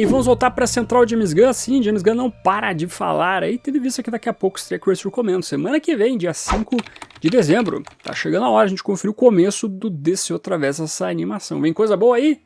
E vamos voltar para a central James Gunn. Sim, James Gunn não para de falar aí, tendo visto que daqui a pouco estreia Creature Commandos. Semana que vem, dia 5 de dezembro. Tá chegando a hora, a gente conferir o começo do DCU através dessa animação. Vem coisa boa aí?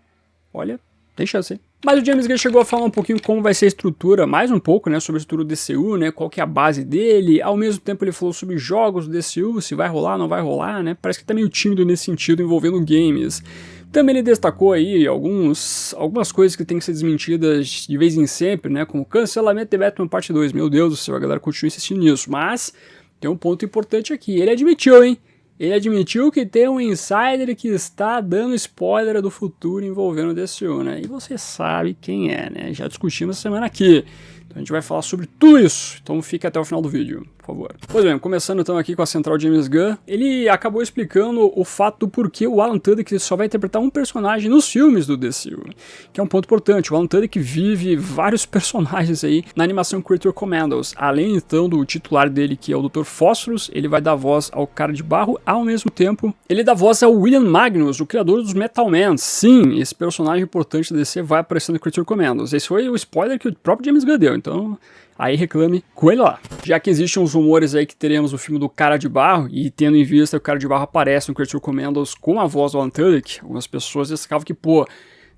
Olha, tem chance, hein? Mas o James Gunn chegou a falar um pouquinho como vai ser a estrutura, mais um pouco, né, sobre a estrutura do DCU, né, qual que é a base dele. Ao mesmo tempo ele falou sobre jogos do DCU, se vai rolar, não vai rolar, né, parece que tá meio tímido nesse sentido, envolvendo games. Também ele destacou aí algumas coisas que tem que ser desmentidas de vez em sempre, né, como cancelamento de Batman Parte 2. Meu Deus do céu, a galera continua insistindo nisso, mas tem um ponto importante aqui, ele admitiu, hein. Ele admitiu que tem um insider que está dando spoiler do futuro envolvendo o DCU, né? E você sabe quem é, né? Já discutimos essa semana aqui. Então a gente vai falar sobre tudo isso. Então fica até o final do vídeo, por favor. Pois bem, começando então aqui com a central James Gunn, ele acabou explicando o fato do porquê o Alan Tudyk só vai interpretar um personagem nos filmes do DCU, que é um ponto importante. O Alan Tudyk vive vários personagens aí na animação Creature Commandos. Além então do titular dele, que é o Dr. Phosphorus, ele vai dar voz ao Cara de Barro, ao mesmo tempo ele dá voz ao William Magnus, o criador dos Metal Men. Sim, esse personagem importante da DC vai aparecer no Creature Commandos. Esse foi o spoiler que o próprio James Gunn deu, então aí reclame com ele lá. Já que existem uns rumores aí que teremos o filme do Cara de Barro, e tendo em vista que o Cara de Barro aparece no Creature Commandos com a voz do Alan Tudyk, algumas pessoas destacavam que, pô,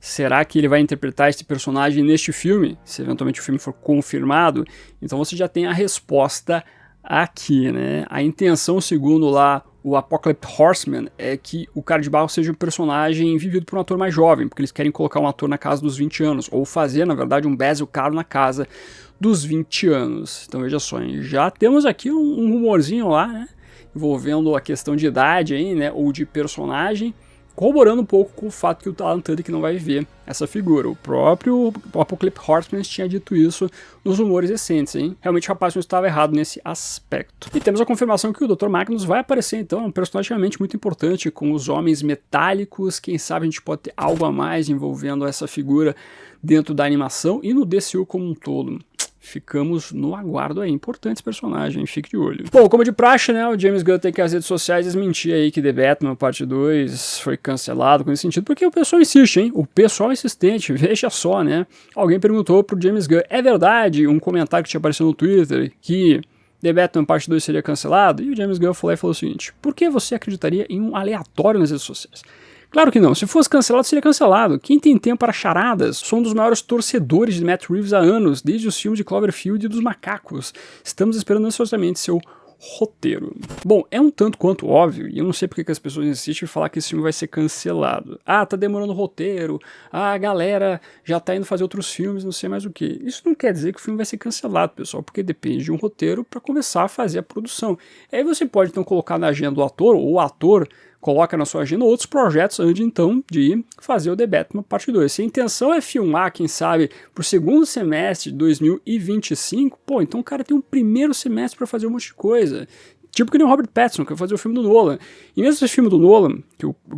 será que ele vai interpretar esse personagem neste filme? Se eventualmente o filme for confirmado, então você já tem a resposta aqui, né? A intenção, segundo lá o Apocalypse Horseman, é que o Cara de Barro seja um personagem vivido por um ator mais jovem, porque eles querem colocar um ator na casa dos 20 anos, ou fazer, na verdade, um Basil Caro na casa dos 20 anos. Então veja só, hein? Já temos aqui um rumorzinho lá, né, envolvendo a questão de idade aí, né, ou de personagem, corroborando um pouco com o fato que o Alan Tudyk não vai ver essa figura. O próprio Apocalypse Horseman tinha dito isso nos rumores recentes, hein? Realmente o rapaz não estava errado nesse aspecto. E temos a confirmação que o Dr. Magnus vai aparecer, então, é um personagem realmente muito importante, com os homens metálicos. Quem sabe a gente pode ter algo a mais envolvendo essa figura dentro da animação e no DCU como um todo. Ficamos no aguardo aí, importante esse personagem, fique de olho. Bom, como de praxe, né, o James Gunn tem que as redes sociais desmentir aí que The Batman Parte 2 foi cancelado com esse sentido, porque o pessoal insiste, hein, o pessoal é insistente, veja só, né. Alguém perguntou pro James Gunn, é verdade, um comentário que tinha aparecido no Twitter, que The Batman Parte 2 seria cancelado? E o James Gunn falou o seguinte, por que você acreditaria em um aleatório nas redes sociais? Claro que não, se fosse cancelado, seria cancelado. Quem tem tempo para charadas? Sou um dos maiores torcedores de Matt Reeves há anos, desde os filmes de Cloverfield e dos macacos. Estamos esperando ansiosamente seu roteiro. Bom, é um tanto quanto óbvio, e eu não sei porque que as pessoas insistem em falar que esse filme vai ser cancelado. Ah, tá demorando o roteiro, ah, a galera já tá indo fazer outros filmes, não sei mais o que. Isso não quer dizer que o filme vai ser cancelado, pessoal, porque depende de um roteiro para começar a fazer a produção. Aí você pode então colocar na agenda do ator, ou o ator coloca na sua agenda outros projetos antes então de fazer o The Batman Parte 2. Se a intenção é filmar, quem sabe, pro segundo semestre de 2025, pô, então o cara tem um primeiro semestre para fazer um monte de coisa. Tipo que nem o Robert Pattinson, que vai fazer o filme do Nolan. E mesmo esse filme do Nolan,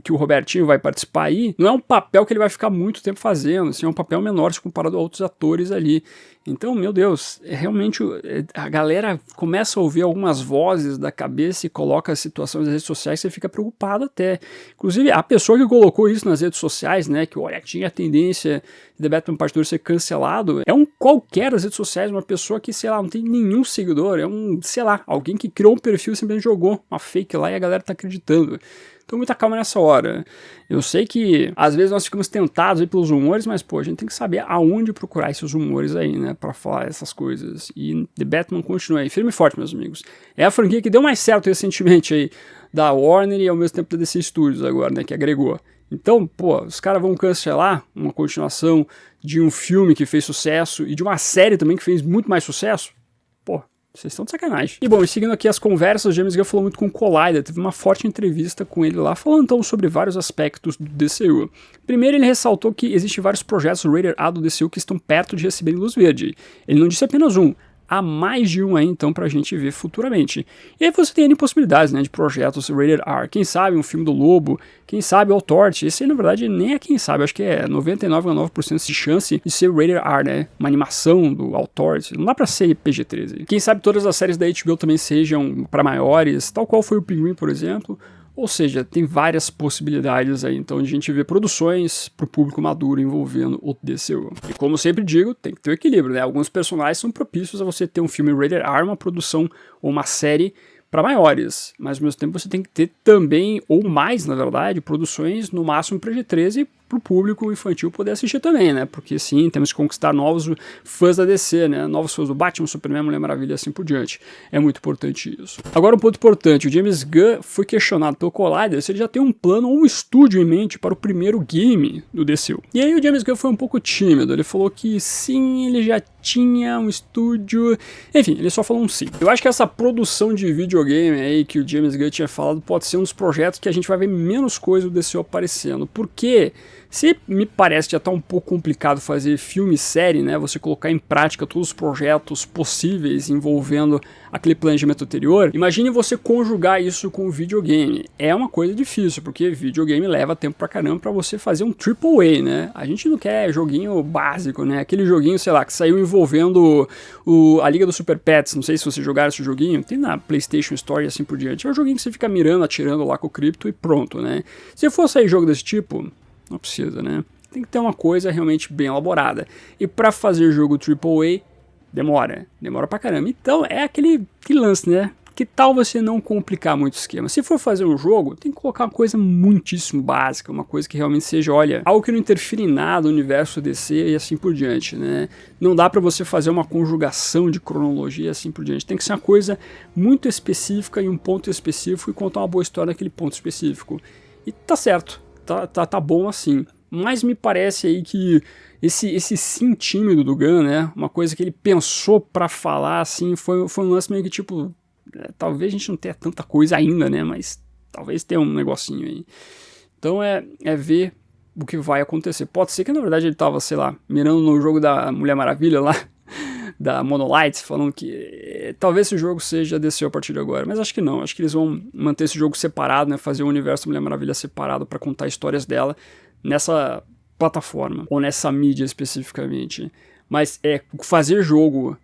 que o Robertinho vai participar aí, não é um papel que ele vai ficar muito tempo fazendo, assim, é um papel menor se comparado a outros atores ali. Então, meu Deus, realmente a galera começa a ouvir algumas vozes da cabeça e coloca as situações nas redes sociais e você fica preocupado até. Inclusive, a pessoa que colocou isso nas redes sociais, né, que olha, tinha a tendência de The Batman Part 2 ser cancelado, é um qualquer das redes sociais, uma pessoa que, sei lá, não tem nenhum seguidor, é um, sei lá, alguém que criou um perfil e simplesmente jogou uma fake lá e a galera tá acreditando. Então muita calma nessa hora. Eu sei que às vezes nós ficamos tentados aí pelos rumores, mas pô, a gente tem que saber aonde procurar esses rumores aí, né, pra falar essas coisas. E The Batman continua aí, firme e forte, meus amigos. É a franquia que deu mais certo recentemente aí da Warner e ao mesmo tempo da DC Studios agora, né, que agregou. Então, pô, os caras vão cancelar uma continuação de um filme que fez sucesso e de uma série também que fez muito mais sucesso? Pô, vocês estão de sacanagem. E bom, seguindo aqui as conversas, o James Gunn falou muito com o Collider, teve uma forte entrevista com ele lá, falando então sobre vários aspectos do DCU. Primeiro, ele ressaltou que existem vários projetos Rated A do DCU que estão perto de receberem luz verde. Ele não disse apenas um, há mais de um aí então pra gente ver futuramente. E aí você tem N possibilidades, né, de projetos Rated R. Quem sabe um filme do Lobo, quem sabe o Torch. Esse aí na verdade nem é quem sabe, acho que é 99,9% de chance de ser Rated R, né, uma animação do Torch. Não dá pra ser PG-13. Quem sabe todas as séries da HBO também sejam pra maiores, tal qual foi o Pinguim, por exemplo. Ou seja, tem várias possibilidades aí, então, de a gente ver produções para o público maduro envolvendo o DCU. E como sempre digo, tem que ter um equilíbrio, né? Alguns personagens são propícios a você ter um filme rated R, uma produção ou uma série para maiores, mas ao mesmo tempo você tem que ter também, ou mais na verdade, produções no máximo PG-13 para o público infantil poder assistir também, né? Porque sim, temos que conquistar novos fãs da DC, né? Novos fãs do Batman, Superman, Mulher Maravilha e assim por diante. É muito importante isso. Agora um ponto importante, o James Gunn foi questionado pelo Collider se ele já tem um plano ou um estúdio em mente para o primeiro game do DCU. E aí o James Gunn foi um pouco tímido, ele falou que sim, ele já tinha um estúdio, enfim, ele só falou um sim. Eu acho que essa produção de videogame aí que o James Gunn tinha falado pode ser um dos projetos que a gente vai ver menos coisa do DCU aparecendo, porque se me parece que já tá um pouco complicado fazer filme e série, né, você colocar em prática todos os projetos possíveis envolvendo aquele planejamento anterior, imagine você conjugar isso com o videogame. É uma coisa difícil, porque videogame leva tempo pra caramba pra você fazer um AAA, né? A gente não quer joguinho básico, né? Aquele joguinho, sei lá, que saiu envolvendo a Liga dos Super Pets, não sei se vocês jogaram esse joguinho, tem na PlayStation Store e assim por diante. É um joguinho que você fica mirando, atirando lá com o cripto e pronto, né? Se for sair jogo desse tipo, não precisa, né? Tem que ter uma coisa realmente bem elaborada. E pra fazer jogo AAA, demora pra caramba. Então é aquele lance, né? Que tal você não complicar muito o esquema? Se for fazer um jogo, tem que colocar uma coisa muitíssimo básica, uma coisa que realmente seja, olha, algo que não interfira em nada no universo DC e assim por diante, né? Não dá pra você fazer uma conjugação de cronologia e assim por diante. Tem que ser uma coisa muito específica em um ponto específico e contar uma boa história naquele ponto específico. E tá certo. Tá bom assim, mas me parece aí que esse sim tímido do Gunn, né, uma coisa que ele pensou pra falar, assim, foi um lance meio que tipo, talvez a gente não tenha tanta coisa ainda, né, mas talvez tenha um negocinho aí. Então é ver o que vai acontecer. Pode ser que na verdade ele tava, sei lá, mirando no jogo da Mulher Maravilha lá, da Monolight, falando que talvez esse jogo seja DC a partir de agora, mas acho que não, acho que eles vão manter esse jogo separado, né, fazer o universo da Mulher Maravilha separado para contar histórias dela nessa plataforma, ou nessa mídia especificamente, mas fazer jogo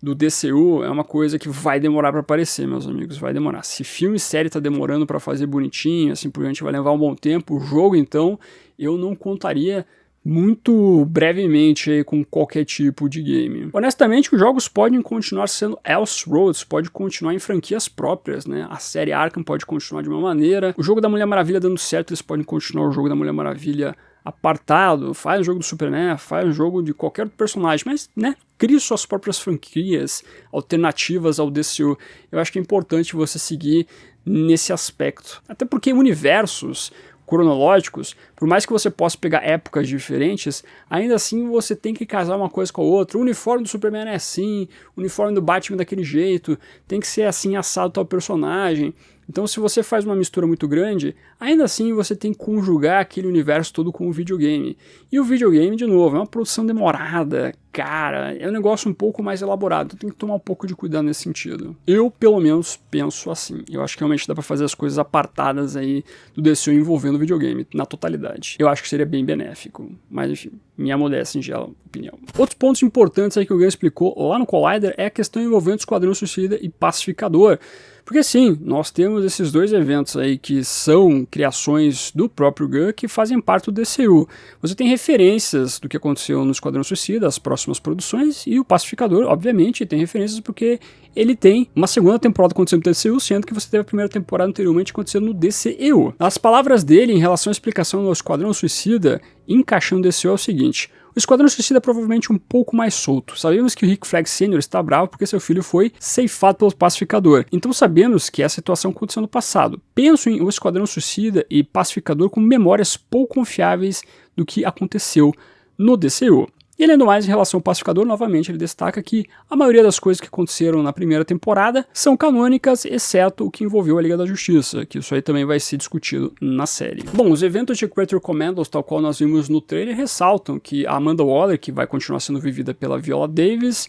do DCU é uma coisa que vai demorar para aparecer, meus amigos, vai demorar. Se filme e série tá demorando para fazer bonitinho, assim por diante, vai levar um bom tempo, o jogo então, eu não contaria muito brevemente aí com qualquer tipo de game. Honestamente, os jogos podem continuar sendo Elseworlds, pode continuar em franquias próprias, né? A série Arkham pode continuar de uma maneira, o jogo da Mulher Maravilha dando certo, eles podem continuar o jogo da Mulher Maravilha apartado, faz um jogo do Superman, faz um jogo de qualquer outro personagem, mas, né, crie suas próprias franquias alternativas ao DCU. Eu acho que é importante você seguir nesse aspecto. Até porque universos cronológicos, por mais que você possa pegar épocas diferentes, ainda assim você tem que casar uma coisa com a outra. O uniforme do Superman é assim, o uniforme do Batman é daquele jeito, tem que ser assim assado tal personagem. Então se você faz uma mistura muito grande, ainda assim você tem que conjugar aquele universo todo com o videogame. E o videogame, de novo, é uma produção demorada, cara, é um negócio um pouco mais elaborado, então tem que tomar um pouco de cuidado nesse sentido. Eu, pelo menos, penso assim. Eu acho que realmente dá pra fazer as coisas apartadas aí do DCU envolvendo o videogame, na totalidade. Eu acho que seria bem benéfico, mas enfim, minha modesta singela opinião. Outros pontos importantes aí que o Gunn explicou lá no Collider é a questão envolvendo Esquadrão Suicida e Pacificador. Porque sim, nós temos esses dois eventos aí que são criações do próprio Gunn que fazem parte do DCU. Você tem referências do que aconteceu no Esquadrão Suicida, as próximas produções, e o Pacificador, obviamente, tem referências porque ele tem uma segunda temporada acontecendo no DCU, sendo que você teve a primeira temporada anteriormente acontecendo no DCEU. As palavras dele em relação à explicação do Esquadrão Suicida encaixando no DCU é o seguinte: o Esquadrão Suicida é provavelmente um pouco mais solto. Sabemos que o Rick Flag Sr. está bravo porque seu filho foi ceifado pelo Pacificador. Então sabemos que essa situação aconteceu no passado. Penso em o Esquadrão Suicida e Pacificador com memórias pouco confiáveis do que aconteceu no DCU. E além do mais, em relação ao Pacificador, novamente ele destaca que a maioria das coisas que aconteceram na primeira temporada são canônicas, exceto o que envolveu a Liga da Justiça, que isso aí também vai ser discutido na série. Bom, os eventos de Creature Commandos, tal qual nós vimos no trailer, ressaltam que a Amanda Waller, que vai continuar sendo vivida pela Viola Davis,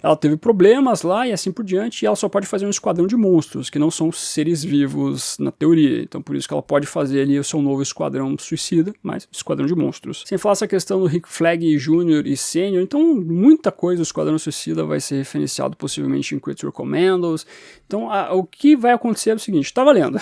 ela teve problemas lá e assim por diante, e ela só pode fazer um esquadrão de monstros, que não são seres vivos na teoria. Então por isso que ela pode fazer ali o seu novo esquadrão suicida, mas esquadrão de monstros. Sem falar essa questão do Rick Flag Jr. e Sênior, então muita coisa do esquadrão suicida vai ser referenciado possivelmente em Creature Commandos. Então o que vai acontecer é o seguinte, tá valendo.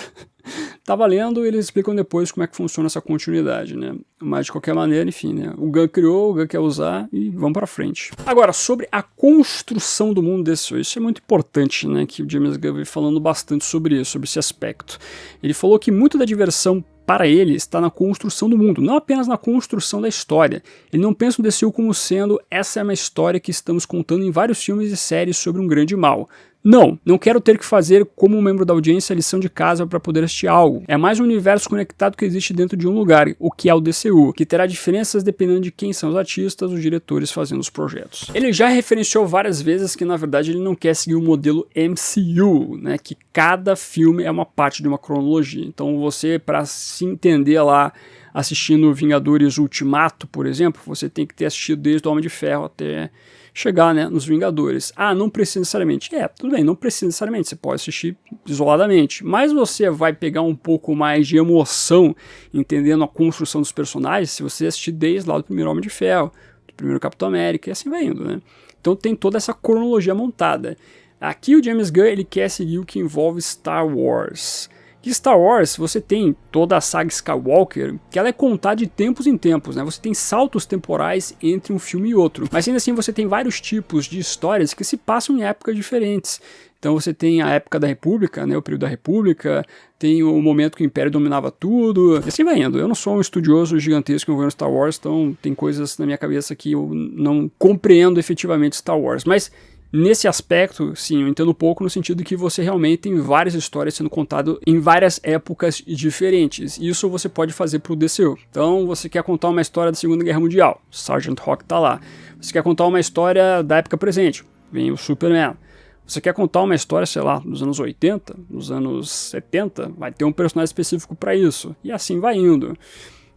Tá valendo, eles explicam depois como é que funciona essa continuidade, né? Mas de qualquer maneira, enfim, né? O Gunn criou, o Gunn quer usar e vamos pra frente. Agora, sobre a construção do mundo desse, isso é muito importante, né? Que o James Gunn veio falando bastante sobre isso, sobre esse aspecto. Ele falou que muito da diversão para ele está na construção do mundo, não apenas na construção da história. Ele não pensa no DCU como sendo essa é uma história que estamos contando em vários filmes e séries sobre um grande mal. Não quero ter que fazer como um membro da audiência a lição de casa para poder assistir algo. É mais um universo conectado que existe dentro de um lugar, o que é o DCU, que terá diferenças dependendo de quem são os artistas, os diretores fazendo os projetos. Ele já referenciou várias vezes que na verdade ele não quer seguir o modelo MCU, né, que cada filme é uma parte de uma cronologia. Então você, para se entender lá, assistindo Vingadores Ultimato, por exemplo, você tem que ter assistido desde o Homem de Ferro até chegar, né, nos Vingadores. Ah, não precisa necessariamente. Tudo bem, não precisa necessariamente, você pode assistir isoladamente, mas você vai pegar um pouco mais de emoção entendendo a construção dos personagens se você assistir desde lá do primeiro Homem de Ferro, do primeiro Capitão América, e assim vai indo, né? Então tem toda essa cronologia montada. Aqui o James Gunn, ele quer seguir o que envolve Star Wars. Que Star Wars, você tem toda a saga Skywalker, que ela é contada de tempos em tempos, né? Você tem saltos temporais entre um filme e outro. Mas ainda assim você tem vários tipos de histórias que se passam em épocas diferentes. Então você tem a época da República, né? O período da República, tem o momento que o Império dominava tudo, e assim vai indo. Eu não sou um estudioso gigantesco envolvendo Star Wars, então tem coisas na minha cabeça que eu não compreendo efetivamente Star Wars. Mas nesse aspecto, sim, eu entendo um pouco no sentido que você realmente tem várias histórias sendo contadas em várias épocas diferentes. Isso você pode fazer para o DCU. Então, você quer contar uma história da Segunda Guerra Mundial, Sergeant Rock tá lá. Você quer contar uma história da época presente, vem o Superman. Você quer contar uma história, sei lá, dos anos 80, dos anos 70, vai ter um personagem específico para isso. E assim vai indo.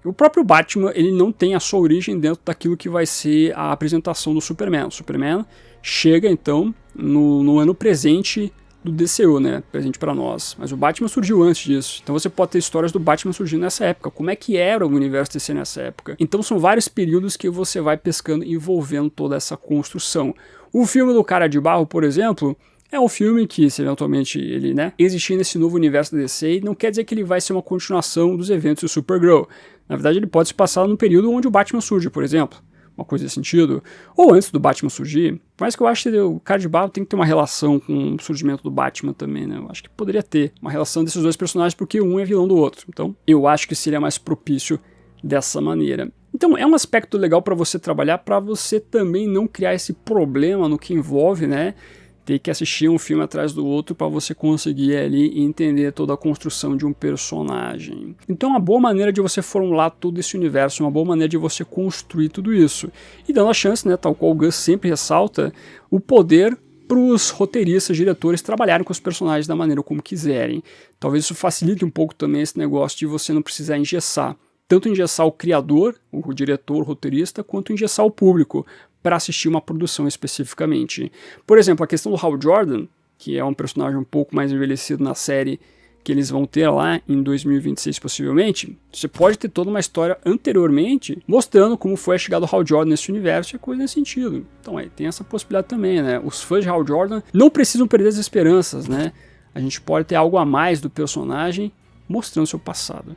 O próprio Batman, ele não tem a sua origem dentro daquilo que vai ser a apresentação do Superman. O Superman chega, então, no ano presente do DCU, né? Presente para nós. Mas o Batman surgiu antes disso. Então você pode ter histórias do Batman surgindo nessa época. Como é que era o universo DC nessa época? Então são vários períodos que você vai pescando envolvendo toda essa construção. O filme do Cara de Barro, por exemplo, é um filme que, se eventualmente ele, né, existir nesse novo universo da DC, não quer dizer que ele vai ser uma continuação dos eventos do Supergirl. Na verdade, ele pode se passar no período onde o Batman surge, por exemplo. Uma coisa desse sentido. Ou antes do Batman surgir. Mas que eu acho que o Cara de Barro tem que ter uma relação com o surgimento do Batman também, né? Eu acho que poderia ter uma relação desses dois personagens, porque um é vilão do outro. Então, eu acho que seria mais propício dessa maneira. Então, é um aspecto legal para você trabalhar, para você também não criar esse problema no que envolve, né? Ter que assistir um filme atrás do outro para você conseguir ali entender toda a construção de um personagem. Então é uma boa maneira de você formular todo esse universo, uma boa maneira de você construir tudo isso. E dando a chance, né, tal qual o Gus sempre ressalta, o poder para os roteiristas, diretores trabalharem com os personagens da maneira como quiserem. Talvez isso facilite um pouco também esse negócio de você não precisar engessar. Tanto engessar o criador, o diretor, o roteirista, quanto engessar o público para assistir uma produção especificamente. Por exemplo, a questão do Hal Jordan, que é um personagem um pouco mais envelhecido na série que eles vão ter lá em 2026 possivelmente, você pode ter toda uma história anteriormente mostrando como foi a chegada do Hal Jordan nesse universo e coisa nesse sentido. Então aí tem essa possibilidade também, né? Os fãs de Hal Jordan não precisam perder as esperanças, né? A gente pode ter algo a mais do personagem mostrando seu passado.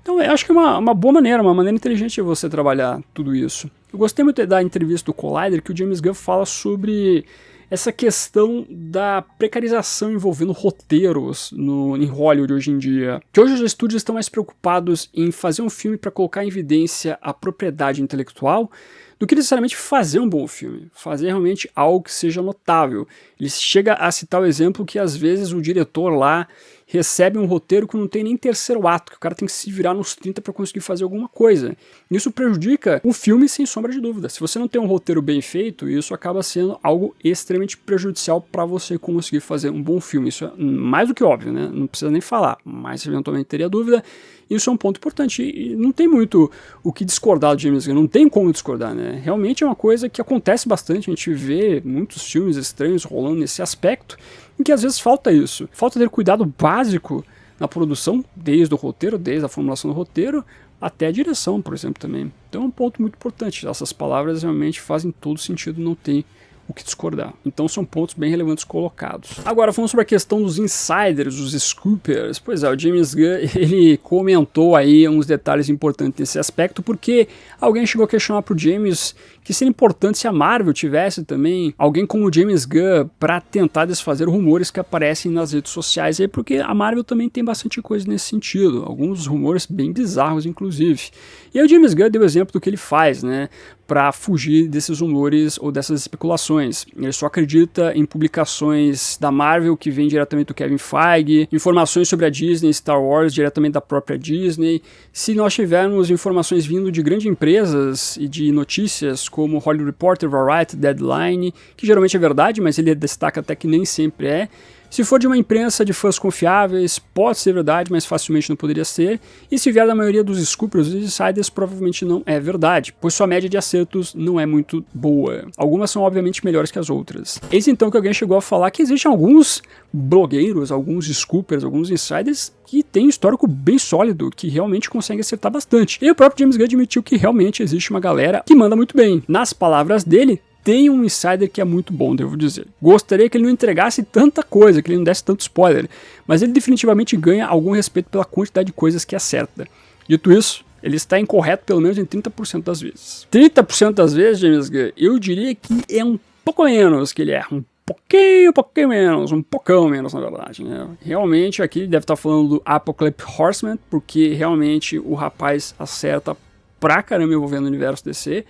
Então eu acho que é uma boa maneira, uma maneira inteligente de você trabalhar tudo isso. Eu gostei muito da entrevista do Collider, que o James Gunn fala sobre essa questão da precarização envolvendo roteiros em Hollywood hoje em dia. Que hoje os estúdios estão mais preocupados em fazer um filme para colocar em evidência a propriedade intelectual do que necessariamente fazer um bom filme, fazer realmente algo que seja notável. Ele chega a citar o exemplo que às vezes o diretor lá recebe um roteiro que não tem nem terceiro ato, que o cara tem que se virar nos 30 para conseguir fazer alguma coisa. Isso prejudica o filme sem sombra de dúvida. Se você não tem um roteiro bem feito, isso acaba sendo algo extremamente prejudicial para você conseguir fazer um bom filme. Isso é mais do que óbvio, né? Não precisa nem falar, mas eventualmente teria dúvida. Isso é um ponto importante e não tem muito o que discordar do James Gunn, não tem como discordar, né? Realmente é uma coisa que acontece bastante, a gente vê muitos filmes estranhos rolando nesse aspecto, em que às vezes falta isso, falta ter cuidado básico na produção, desde o roteiro, desde a formulação do roteiro, até a direção, por exemplo, também. Então é um ponto muito importante, essas palavras realmente fazem todo sentido, não tem o que discordar. Então são pontos bem relevantes colocados. Agora, falando sobre a questão dos insiders, os scoopers, pois é, o James Gunn, ele comentou aí uns detalhes importantes nesse aspecto, porque alguém chegou a questionar pro James que seria importante se a Marvel tivesse também alguém como o James Gunn para tentar desfazer rumores que aparecem nas redes sociais aí, porque a Marvel também tem bastante coisa nesse sentido, alguns rumores bem bizarros inclusive. E aí o James Gunn deu exemplo do que ele faz, né, para fugir desses rumores ou dessas especulações. Ele só acredita em publicações da Marvel que vêm diretamente do Kevin Feige, informações sobre a Disney, Star Wars diretamente da própria Disney. Se nós tivermos informações vindo de grandes empresas e de notícias como Hollywood Reporter, Variety, Deadline, que geralmente é verdade, mas ele destaca até que nem sempre é. Se for de uma imprensa de fãs confiáveis, pode ser verdade, mas facilmente não poderia ser. E se vier da maioria dos scoopers e insiders, provavelmente não é verdade, pois sua média de acertos não é muito boa. Algumas são obviamente melhores que as outras. Eis então que alguém chegou a falar que existem alguns blogueiros, alguns scoopers, alguns insiders que têm um histórico bem sólido, que realmente conseguem acertar bastante. E o próprio James Gunn admitiu que realmente existe uma galera que manda muito bem. Nas palavras dele, tem um insider que é muito bom, devo dizer. Gostaria que ele não entregasse tanta coisa, que ele não desse tanto spoiler, mas ele definitivamente ganha algum respeito pela quantidade de coisas que acerta. Dito isso, ele está incorreto pelo menos em 30% das vezes. 30% das vezes, James Gunn, eu diria que é um pouco menos que ele erra, um pouquinho menos, um pocão menos na verdade, né? Realmente aqui ele deve estar falando do Apocalypse Horseman, porque realmente o rapaz acerta pra caramba envolvendo o universo DC.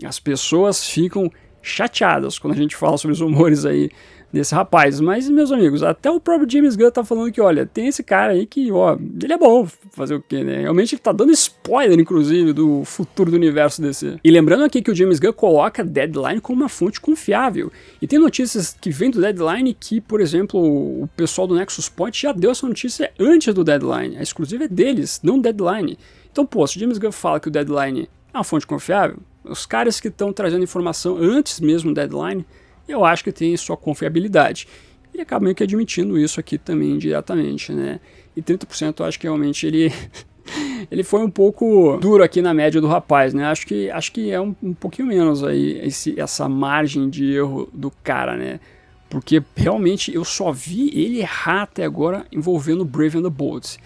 As pessoas ficam chateadas quando a gente fala sobre os humores aí desse rapaz, mas meus amigos, até o próprio James Gunn tá falando que, olha, tem esse cara aí que, ó, ele é bom, fazer o quê, né? Realmente ele tá dando spoiler, inclusive, do futuro do universo DC. E lembrando aqui que o James Gunn coloca Deadline como uma fonte confiável, e tem notícias que vêm do Deadline que, por exemplo, o pessoal do Nexus Point já deu essa notícia antes do Deadline, a exclusiva é deles, não Deadline. Então, pô, se o James Gunn fala que o Deadline é uma fonte confiável, os caras que estão trazendo informação antes mesmo do Deadline, eu acho que tem sua confiabilidade. Ele acaba meio que admitindo isso aqui também diretamente, né? E 30% eu acho que realmente ele ele foi um pouco duro aqui na média do rapaz, né? Acho que é um pouquinho menos aí essa margem de erro do cara, né? Porque realmente eu só vi ele errar até agora envolvendo Brave and the Bold.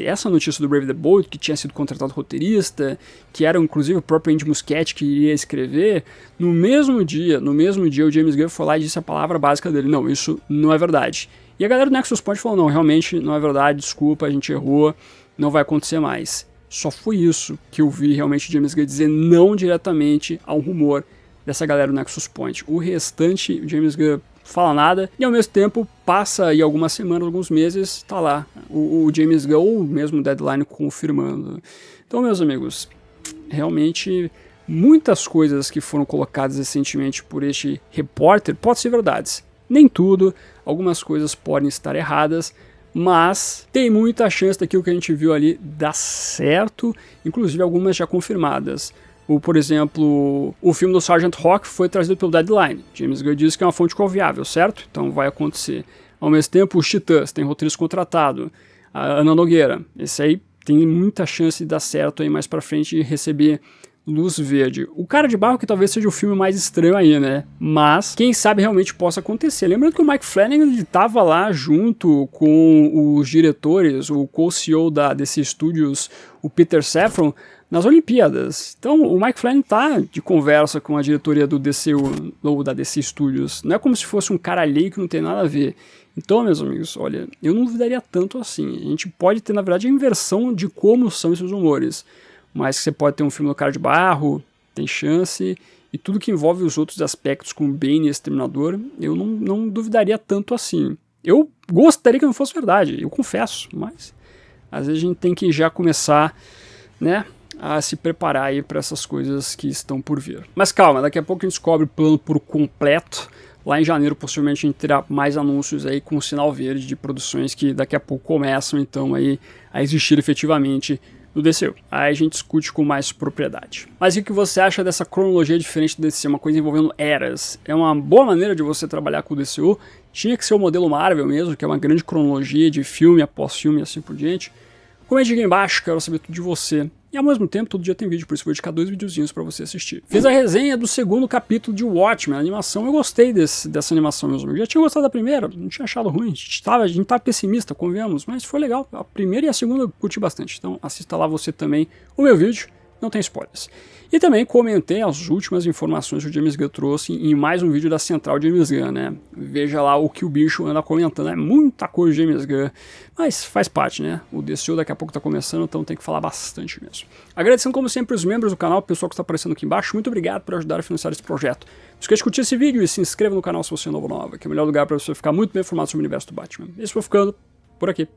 Essa notícia do Brave and the Bold, que tinha sido contratado roteirista, que era inclusive o próprio Andy Muschietti que iria escrever, no mesmo dia o James Gunn foi lá e disse a palavra básica dele: não, isso não é verdade. E a galera do Nexus Point falou: não, realmente não é verdade, desculpa, a gente errou, não vai acontecer mais. Só foi isso que eu vi realmente o James Gunn dizer não diretamente ao rumor dessa galera do Nexus Point. O restante, o James Gunn fala nada, e ao mesmo tempo passa aí algumas semanas, alguns meses, tá lá o James Gunn ou mesmo o Deadline confirmando. Então, meus amigos, realmente muitas coisas que foram colocadas recentemente por este repórter podem ser verdades. Nem tudo, algumas coisas podem estar erradas, mas tem muita chance daquilo que a gente viu ali dar certo, inclusive algumas já confirmadas. Por exemplo, o filme do Sergeant Rock foi trazido pelo Deadline. James Gunn disse que é uma fonte confiável, certo? Então vai acontecer. Ao mesmo tempo, os Titãs, tem roteirista contratado. A Ana Nogueira, esse aí tem muita chance de dar certo aí mais pra frente e receber luz verde. O Cara de Barro que talvez seja o filme mais estranho aí, né? Mas quem sabe realmente possa acontecer. Lembrando que o Mike Flanagan estava lá junto com os diretores, o co-CEO da DC Studios, o Peter Safran, nas Olimpíadas. Então o Mike Flanagan tá de conversa com a diretoria do DC ou da DC Studios. Não é como se fosse um cara alheio que não tem nada a ver. Então, meus amigos, olha, eu não duvidaria tanto assim. A gente pode ter, na verdade, a inversão de como são esses rumores. Mas você pode ter um filme do Cara de Barro, tem chance, e tudo que envolve os outros aspectos, como Bane e Exterminador, eu não duvidaria tanto assim. Eu gostaria que não fosse verdade, eu confesso, mas às vezes a gente tem que já começar, né, a se preparar aí para essas coisas que estão por vir. Mas calma, daqui a pouco a gente descobre o plano por completo. Lá em janeiro, possivelmente, a gente terá mais anúncios aí com sinal verde de produções que daqui a pouco começam, então, aí a existir efetivamente do DCU. Aí a gente discute com mais propriedade. Mas o que você acha dessa cronologia diferente do DCU? Uma coisa envolvendo eras. É uma boa maneira de você trabalhar com o DCU. Tinha que ser o modelo Marvel mesmo, que é uma grande cronologia de filme após filme e assim por diante. Comente aqui embaixo, quero saber tudo de você. E ao mesmo tempo, todo dia tem vídeo, por isso vou dedicar 2 videozinhos pra você assistir. Fiz a resenha do segundo capítulo de Watchmen, a animação. Eu gostei dessa animação mesmo. Eu já tinha gostado da primeira, não tinha achado ruim. A gente tava pessimista, convenhamos, mas foi legal. A primeira e a segunda eu curti bastante. Então assista lá você também o meu vídeo. Não tem spoilers. E também comentei as últimas informações que o James Gunn trouxe em mais um vídeo da Central James Gunn, né? Veja lá o que o bicho anda comentando. É muita coisa de James Gunn, mas faz parte, né? O DCU daqui a pouco tá começando, então tem que falar bastante mesmo. Agradecendo como sempre os membros do canal, o pessoal que está aparecendo aqui embaixo. Muito obrigado por ajudar a financiar esse projeto. Não esqueça de curtir esse vídeo e se inscreva no canal se você é novo ou nova, que é o melhor lugar para você ficar muito bem informado sobre o universo do Batman. Esse foi ficando por aqui.